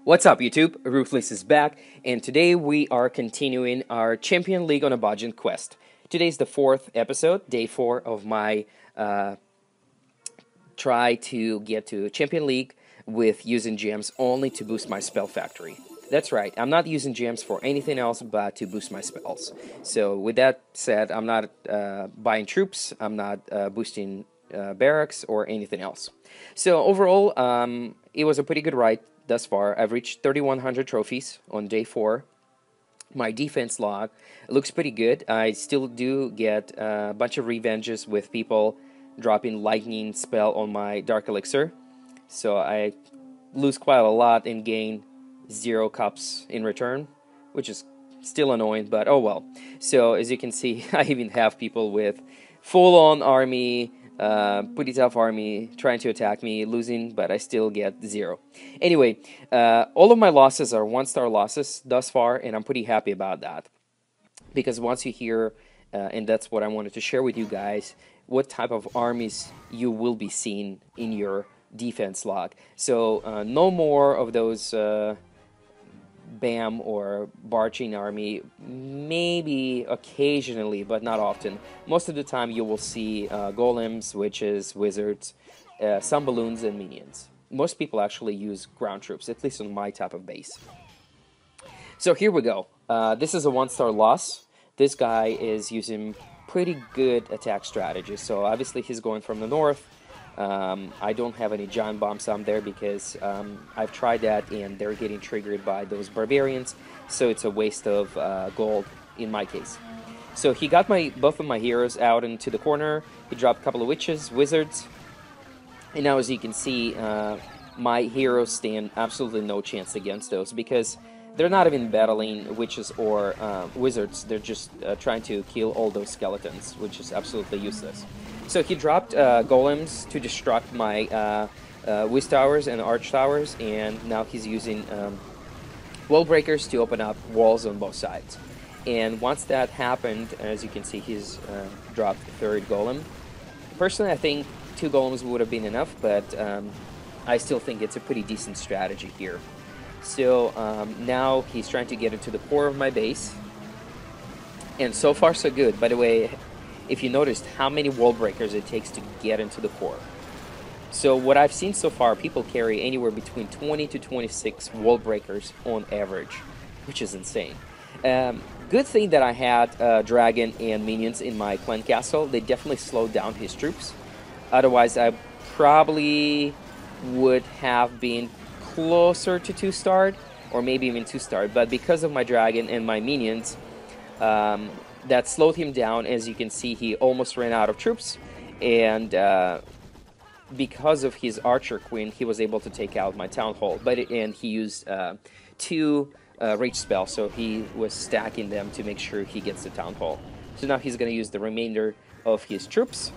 What's up, YouTube? Ruthless is back, and today we are continuing our Champion League on a Budget quest. Today's the fourth episode, day 4 of my try to get to Champion League with using gems only to boost my spell factory. That's right, I'm not using gems for anything else but to boost my spells. So with that said, I'm not buying troops, I'm not boosting barracks or anything else. So overall, it was a pretty good ride thus far. I've reached 3,100 trophies on day 4. My defense log looks pretty good. I still do get a bunch of revenges with people dropping lightning spell on my dark elixir. So I lose quite a lot and gain 0 cups in return, which is still annoying, but oh well. So as you can see, I even have people with full-on army, pretty tough army trying to attack me, losing, but I still get 0. Anyway, all of my losses are 1-star losses thus far, and I'm pretty happy about that. Because once you hear, and that's what I wanted to share with you guys, what type of armies you will be seeing in your defense log. So no more of those BAM or Barching army, maybe occasionally, but not often. Most of the time you will see golems, witches, wizards, some balloons and minions. Most people actually use ground troops, at least on my type of base. So here we go. This is a 1-star loss. This guy is using pretty good attack strategies. So obviously he's going from the north. I don't have any giant bombs on there because I've tried that and they're getting triggered by those barbarians, so it's a waste of gold in my case. So he got both of my heroes out into the corner. He dropped a couple of witches, wizards, and now as you can see, my heroes stand absolutely no chance against those because they're not even battling witches or wizards. They're just trying to kill all those skeletons, which is absolutely useless. So he dropped golems to destruct my wiz towers and arch towers, and now he's using wall breakers to open up walls on both sides. And once that happened, as you can see, he's dropped the 3rd golem. Personally, I think 2 golems would have been enough, but I still think it's a pretty decent strategy here. So now he's trying to get into the core of my base, and so far so good. By the way, if you noticed how many wall breakers it takes to get into the core. So what I've seen so far, people carry anywhere between 20 to 26 wall breakers on average, which is insane. Good thing that I had dragon and minions in my clan castle. They definitely slowed down his troops. Otherwise, I probably would have been closer to 2-star, or maybe even 2-star. But because of my dragon and my minions, that slowed him down. As you can see, he almost ran out of troops, and because of his archer queen, he was able to take out my town hall. And he used 2 rage spells, so he was stacking them to make sure he gets the town hall. So now he's going to use the remainder of his troops,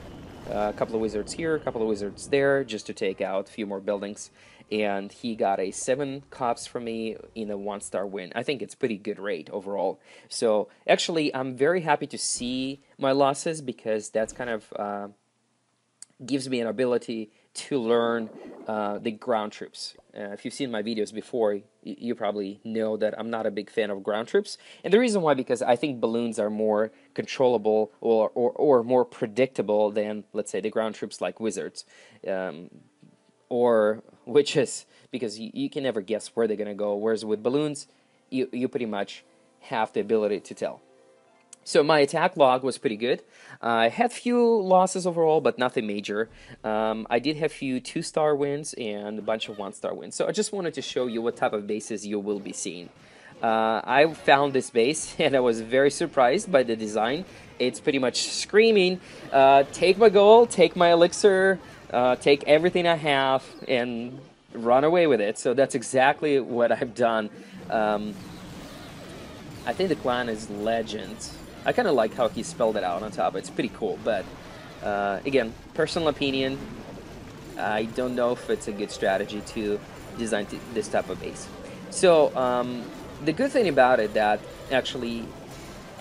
a couple of wizards here, a couple of wizards there, just to take out a few more buildings. And he got a 7 cops from me in a 1-star win. I think it's pretty good rate overall. So actually, I'm very happy to see my losses because that's kind of gives me an ability to learn the ground troops. If you've seen my videos before, you probably know that I'm not a big fan of ground troops. And the reason why, because I think balloons are more controllable or more predictable than, let's say, the ground troops like wizards. Or witches, because you can never guess where they're going to go, whereas with balloons, you pretty much have the ability to tell. So my attack log was pretty good. I had few losses overall, but nothing major. I did have few 2-star wins and a bunch of 1-star wins. So I just wanted to show you what type of bases you will be seeing. I found this base, and I was very surprised by the design. It's pretty much screaming, take my gold, take my elixir, take everything I have and run away with it. So that's exactly what I've done. I think the clan is Legend. I kind of like how he spelled it out on top. It's pretty cool, but again, personal opinion, I don't know if it's a good strategy to design this type of base. So the good thing about it, that actually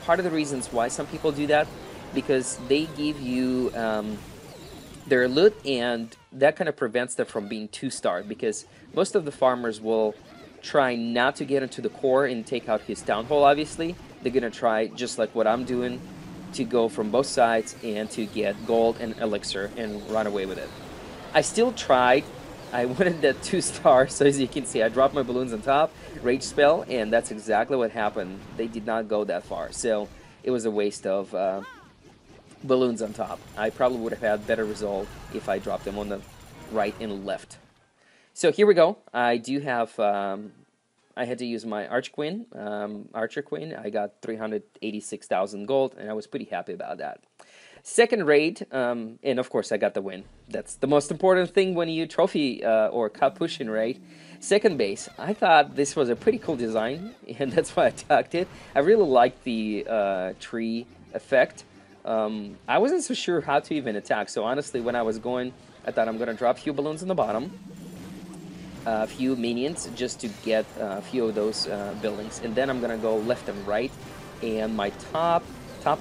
part of the reasons why some people do that, because they give you their loot, and that kind of prevents them from being 2-star, because most of the farmers will try not to get into the core and take out his town hall, obviously. They're gonna try, just like what I'm doing, to go from both sides and to get gold and elixir and run away with it. I still tried. I wanted that 2-star, so as you can see, I dropped my balloons on top, rage spell, and that's exactly what happened. They did not go that far, so it was a waste of balloons on top. I probably would have had better result if I dropped them on the right and left. So here we go. I do have, I had to use my Archer Queen. I got 386,000 gold, and I was pretty happy about that. Second raid, and of course I got the win. That's the most important thing when you trophy or cup pushing, right? Second base, I thought this was a pretty cool design, and that's why I attacked it. I really liked the tree effect. I wasn't so sure how to even attack, so honestly when I was going, I thought I'm going to drop a few balloons in the bottom, a few minions just to get a few of those buildings, and then I'm going to go left and right, and my top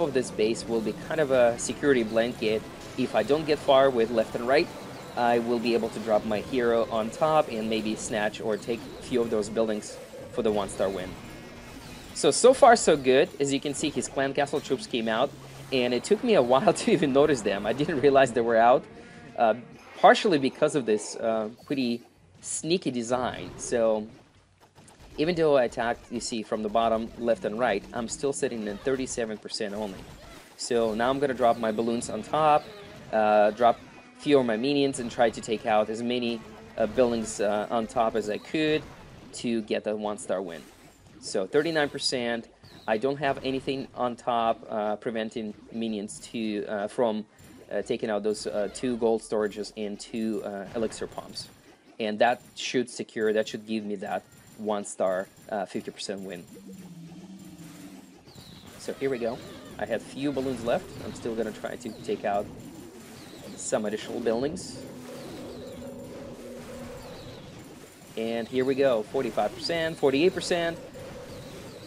of this base will be kind of a security blanket. If I don't get far with left and right, I will be able to drop my hero on top and maybe snatch or take a few of those buildings for the 1-star win. So far so good. As you can see, his clan castle troops came out, and it took me a while to even notice them. I didn't realize they were out, partially because of this pretty sneaky design. So even though I attacked, you see, from the bottom, left and right, I'm still sitting in 37% only. So now I'm going to drop my balloons on top, drop a few of my minions, and try to take out as many buildings on top as I could to get the 1-star win. So 39%. I don't have anything on top preventing minions to from taking out those 2 gold storages and 2 elixir pumps. And that should secure, that should give me that 1-star 50% win. So here we go. I have few balloons left. I'm still going to try to take out some additional buildings. And here we go. 45%, 48%.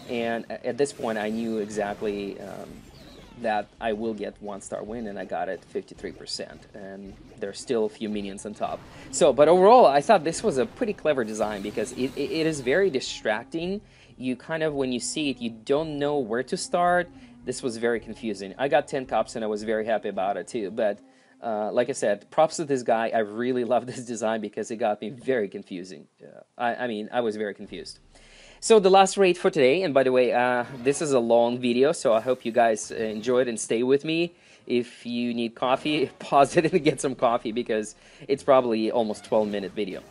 And at this point I knew exactly that I will get 1-star win, and I got it 53%, and there's still a few minions on top. So, but overall, I thought this was a pretty clever design because it is very distracting. You kind of, when you see it, you don't know where to start. This was very confusing. I got 10 cups, and I was very happy about it too, but like I said, props to this guy. I really love this design because it got me very confusing. I mean, I was very confused. So the last raid for today, and by the way, this is a long video, so I hope you guys enjoyed and stay with me. If you need coffee, pause it and get some coffee because it's probably almost 12-minute video.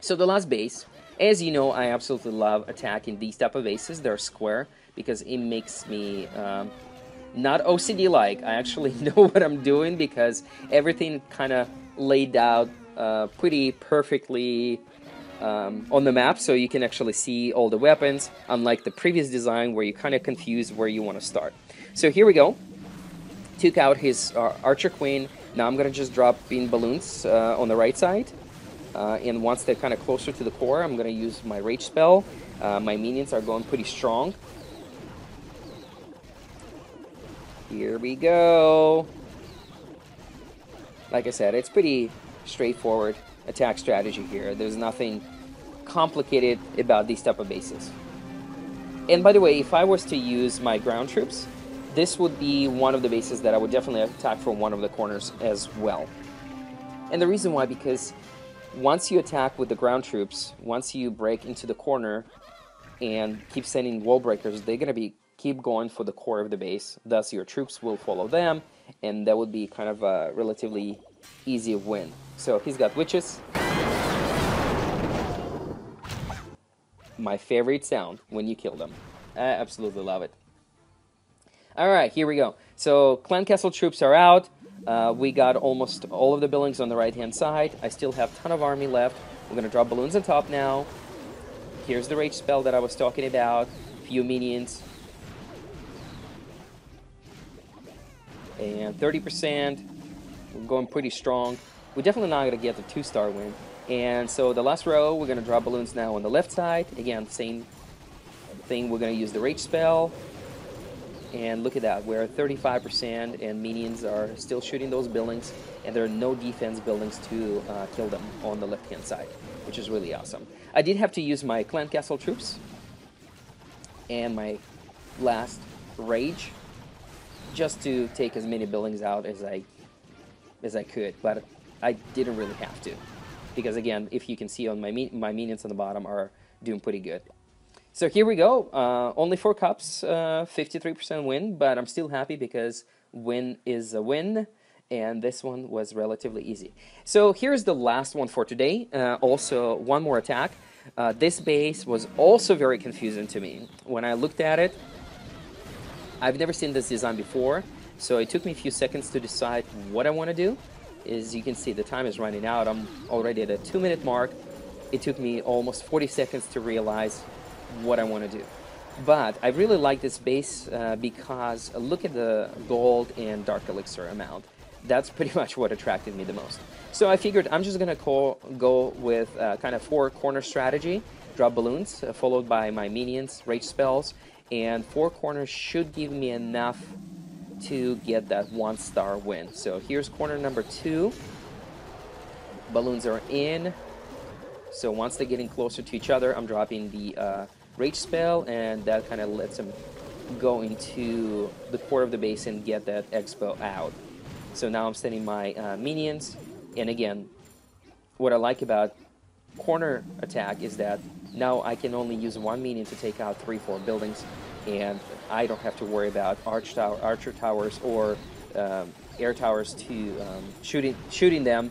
So the last base, as you know, I absolutely love attacking these type of bases. They're square because it makes me not OCD-like. I actually know what I'm doing because everything kind of laid out pretty perfectly on the map, so you can actually see all the weapons, unlike the previous design where you kind of confuse where you want to start. So here we go. Took out his Archer Queen. Now I'm going to just drop in balloons on the right side. And once they're kind of closer to the core, I'm going to use my Rage spell. My minions are going pretty strong. Here we go. Like I said, it's pretty straightforward attack strategy here. There's nothing complicated about these type of bases. And by the way, if I was to use my ground troops, this would be one of the bases that I would definitely attack from one of the corners as well. And the reason why, because once you attack with the ground troops, once you break into the corner and keep sending wall breakers, they're going to keep going for the core of the base. Thus your troops will follow them, and that would be kind of a relatively easy win. So he's got witches. My favorite sound when you kill them. I absolutely love it. Alright, here we go. So clan castle troops are out. We got almost all of the buildings on the right hand side. I still have a ton of army left. We're going to drop balloons on top now. Here's the rage spell that I was talking about. Few minions. And 30%. We're going pretty strong. We're definitely not going to get the 2-star win. And so the last row, we're going to drop balloons now on the left side. Again, same thing. We're going to use the rage spell. And look at that, we're at 35% and minions are still shooting those buildings, and there are no defense buildings to kill them on the left-hand side, which is really awesome. I did have to use my clan castle troops and my last rage just to take as many buildings out as I could, but I didn't really have to, because again, if you can see on my minions on the bottom are doing pretty good. So here we go, only 4 cups, 53% win, but I'm still happy because win is a win, and this one was relatively easy. So here's the last one for today, also one more attack. This base was also very confusing to me. When I looked at it, I've never seen this design before, so it took me a few seconds to decide what I want to do. As you can see, the time is running out, I'm already at a 2-minute mark. It took me almost 40 seconds to realize what I want to do. But I really like this base because look at the gold and dark elixir amount. That's pretty much what attracted me the most. So I figured I'm just going to go with kind of 4 corner strategy. Drop balloons, followed by my minions, rage spells, and 4 corners should give me enough to get that 1-star win. So here's corner number 2. Balloons are in. So once they're getting closer to each other, I'm dropping the rage spell, and that kind of lets them go into the core of the base and get that expo out. So now I'm sending my minions, and again, what I like about corner attack is that now I can only use 1 minion to take out 3-4 buildings, and I don't have to worry about archer towers or air towers to shooting them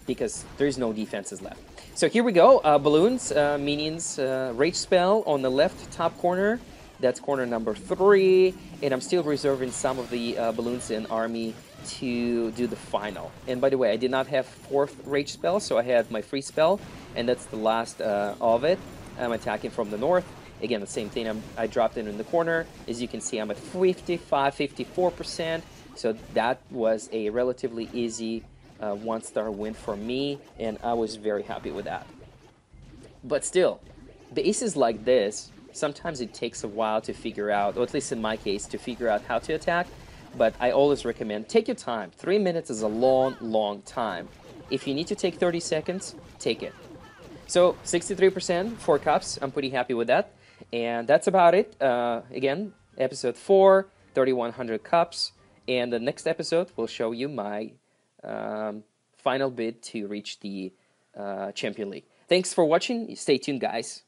because there's no defenses left. So here we go, balloons, minions, rage spell on the left top corner. That's corner number 3, and I'm still reserving some of the balloons in army to do the final. And by the way, I did not have 4th rage spell, so I had my free spell, and that's the last of it. I'm attacking from the north. Again, the same thing, I dropped it in the corner. As you can see, I'm at 54%, so that was a relatively easy 1-star win for me, and I was very happy with that. But still, bases like this, sometimes it takes a while to figure out, or at least in my case, to figure out how to attack, but I always recommend take your time. 3 minutes is a long time. If you need to take 30 seconds, take it. So 63%, 4 cups, I'm pretty happy with that. And that's about it. Again, episode 4, 3,100 cups, and the next episode will show you my final bid to reach the Champion League. Thanks for watching. Stay tuned, guys.